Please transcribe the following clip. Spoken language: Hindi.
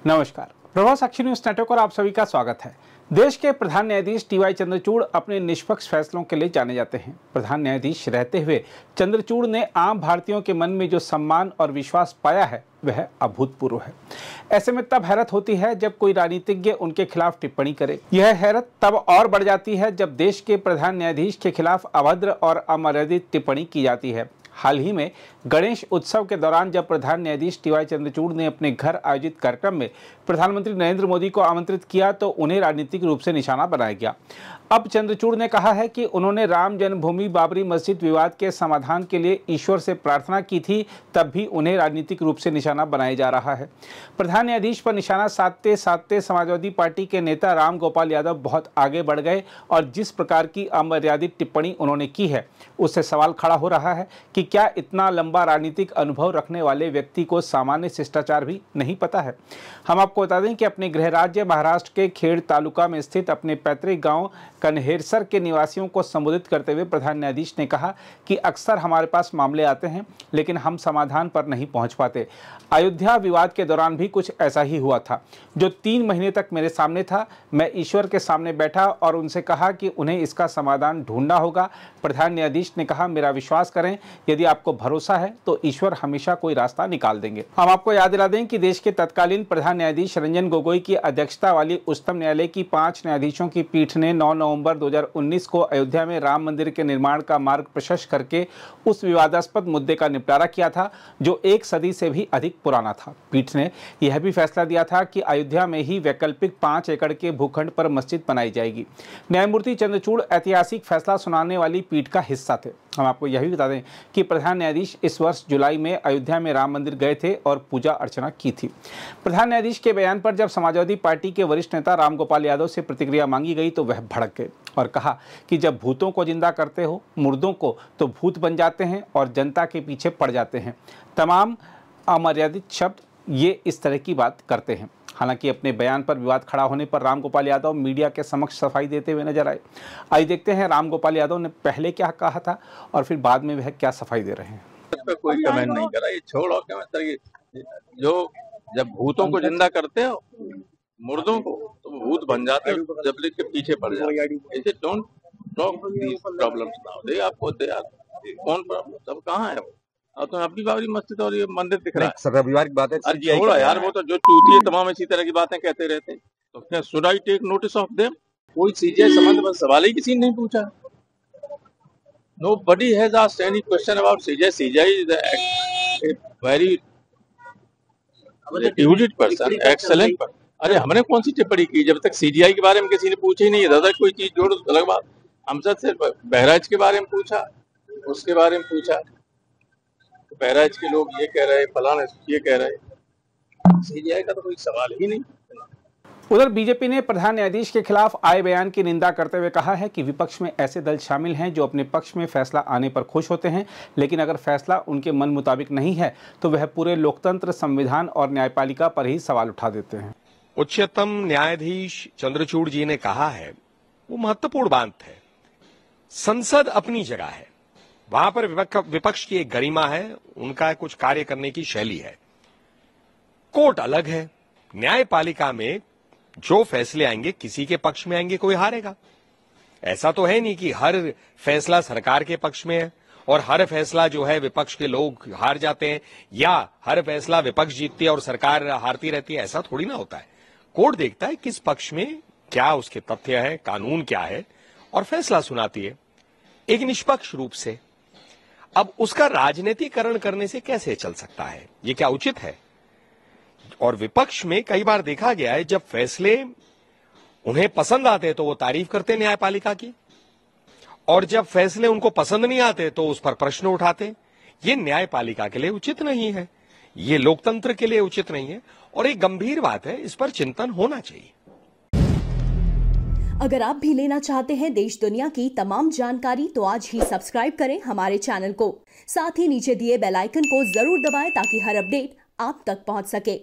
नमस्कार, प्रभाव साक्षी न्यूज नेटवर्क और आप सभी का स्वागत है। देश के प्रधान न्यायाधीश टी.वाई. चंद्रचूड़ अपने निष्पक्ष फैसलों के लिए जाने जाते हैं। प्रधान न्यायाधीश रहते हुए चंद्रचूड़ ने आम भारतीयों के मन में जो सम्मान और विश्वास पाया है वह अभूतपूर्व है। ऐसे में तब हैरत होती है जब कोई राजनीतिज्ञ उनके खिलाफ टिप्पणी करे। यह हैरत तब और बढ़ जाती है जब देश के प्रधान न्यायाधीश के खिलाफ अभद्र और अमर्यादित टिप्पणी की जाती है। हाल ही में गणेश उत्सव के दौरान जब प्रधान न्यायाधीश टी.वाई. चंद्रचूड़ ने अपने घर आयोजित कार्यक्रम में प्रधानमंत्री नरेंद्र मोदी को आमंत्रित किया तो उन्हें राजनीतिक रूप से निशाना बनाया गया। अब चंद्रचूड़ ने कहा है कि उन्होंने राम जन्मभूमि बाबरी मस्जिद विवाद के समाधान के लिए ईश्वर से प्रार्थना की थी, तब भी उन्हें राजनीतिक रूप से निशाना बनाया जा रहा है। प्रधान न्यायाधीश पर निशाना साधते साधते समाजवादी पार्टी के नेता राम गोपाल यादव बहुत आगे बढ़ गए और जिस प्रकार की अमर्यादित टिप्पणी उन्होंने की है उससे सवाल खड़ा हो रहा है कि क्या इतना लंबा राजनीतिक अनुभव रखने वाले व्यक्ति को सामान्य शिष्टाचार भी नहीं पता है। हम आपको बता दें कि अपने गृह राज्य महाराष्ट्र के खेड़ तालुका में स्थित अपने पैतृक गांव कन्हेरसर के निवासियों को संबोधित करते हुए प्रधान न्यायाधीश ने कहा कि अक्सर हमारे पास मामले आते हैं लेकिन हम समाधान पर नहीं पहुंच पाते। अयोध्या विवाद के दौरान भी कुछ ऐसा ही हुआ था जो 3 महीने तक मेरे सामने था। मैं ईश्वर के सामने बैठा और उनसे कहा कि उन्हें इसका समाधान ढूंढना होगा। प्रधान न्यायाधीश ने कहा, मेरा विश्वास करें, यदि आपको भरोसा है तो ईश्वर हमेशा कोई रास्ता निकाल देंगे। हम आपको याद दिला दें कि देश के तत्कालीन प्रधान न्यायाधीश रंजन गोगोई की अध्यक्षता वाली उच्चतम न्यायालय की 5 न्यायाधीशों की पीठ ने 9 नवंबर 2019 को अयोध्या में राम मंदिर के निर्माण का मार्ग प्रशस्त करके उस विवादास्पद मुद्दे का निपटारा किया था जो 1 सदी से भी अधिक पुराना था। पीठ ने यह भी फैसला दिया था कि अयोध्या में ही वैकल्पिक 5 एकड़ के भूखंड पर मस्जिद बनाई जाएगी। न्यायमूर्ति चंद्रचूड़ ऐतिहासिक फैसला सुनाने वाली पीठ का हिस्सा थे। हम आपको यह भी बता दें कि प्रधान न्यायाधीश इस वर्ष जुलाई में अयोध्या में राम मंदिर गए थे और पूजा अर्चना की थी। प्रधान न्यायाधीश के बयान पर जब समाजवादी पार्टी के वरिष्ठ नेता राम गोपाल यादव से प्रतिक्रिया मांगी गई तो वह भड़क गए और कहा कि जब भूतों को जिंदा करते हो, मुर्दों को, तो भूत बन जाते हैं और जनता के पीछे पड़ जाते हैं। तमाम अमर्यादित शब्द ये इस तरह की बात करते हैं। हालांकि अपने बयान पर विवाद खड़ा होने पर राम गोपाल यादव मीडिया के समक्ष सफाई देते हुए नजर आए। आइए देखते हैं राम गोपाल यादव ने पहले क्या कहा था और फिर बाद में वह क्या सफाई दे रहे हैं। कोई कमेंट नहीं करा, ये छोड़ो कमेंट। जो जब भूतों को जिंदा करते हो, मुर्दों को, तो भूत बन जाते हो, जब के पीछे पड़ जाते। ऐसे don't talk these problems now. दे आपको कौन प्रॉब्लम, सब कहाँ है वो? तो अपनी बाबरी मस्जिद और ये मंदिर दिख रहा है। सर रविवार की बात है। छोड़ो यार, वो तो जो चूती है तमाम इसी तरह की बातें कहते रहते हैं। तो क्या should I take notice of them? कोई सीजीआई संबंध में सवाल ही किसी ने नहीं पूछा। Nobody has asked any question about CJI. CJI is a very erudite person, excellent person. अरे हमने कौन सी टिप्पणी की? जब तक सीजीआई के बारे में किसी ने पूछा ही नहीं है, दादा कोई चीज जोड़ो अलग बात। हमसे सिर्फ बहराइच के बारे में पूछा, उसके बारे में पूछा, तो बहराइच के लोग ये कह रहे, फलाना ये कह रहे। सीजीआई का तो कोई सवाल ही नहीं। उधर बीजेपी ने प्रधान न्यायाधीश के खिलाफ आए बयान की निंदा करते हुए कहा है कि विपक्ष में ऐसे दल शामिल हैं जो अपने पक्ष में फैसला आने पर खुश होते हैं, लेकिन अगर फैसला उनके मन मुताबिक नहीं है तो वह पूरे लोकतंत्र, संविधान और न्यायपालिका पर ही सवाल उठा देते हैं। उच्चतम न्यायाधीश चंद्रचूड़ जी ने कहा है वो महत्वपूर्ण बात है। संसद अपनी जगह है, वहां पर विपक्ष की एक गरिमा है, उनका कुछ कार्य करने की शैली है। कोर्ट अलग है, न्यायपालिका में जो फैसले आएंगे किसी के पक्ष में आएंगे, कोई हारेगा। ऐसा तो है नहीं कि हर फैसला सरकार के पक्ष में है और हर फैसला जो है विपक्ष के लोग हार जाते हैं, या हर फैसला विपक्ष जीतती है और सरकार हारती रहती है। ऐसा थोड़ी ना होता है। कोर्ट देखता है किस पक्ष में क्या उसके तथ्य है, कानून क्या है, और फैसला सुनाती है एक निष्पक्ष रूप से। अब उसका राजनीतिकरण करने से कैसे चल सकता है? ये क्या उचित है? और विपक्ष में कई बार देखा गया है, जब फैसले उन्हें पसंद आते तो वो तारीफ करते न्यायपालिका की, और जब फैसले उनको पसंद नहीं आते तो उस पर प्रश्न उठाते। ये न्यायपालिका के लिए उचित नहीं है, ये लोकतंत्र के लिए उचित नहीं है और एक गंभीर बात है, इस पर चिंतन होना चाहिए। अगर आप भी लेना चाहते हैं देश दुनिया की तमाम जानकारी तो आज ही सब्सक्राइब करें हमारे चैनल को। साथ ही नीचे दिए बेल आइकन को जरूर दबाएं ताकि हर अपडेट आप तक पहुंच सके।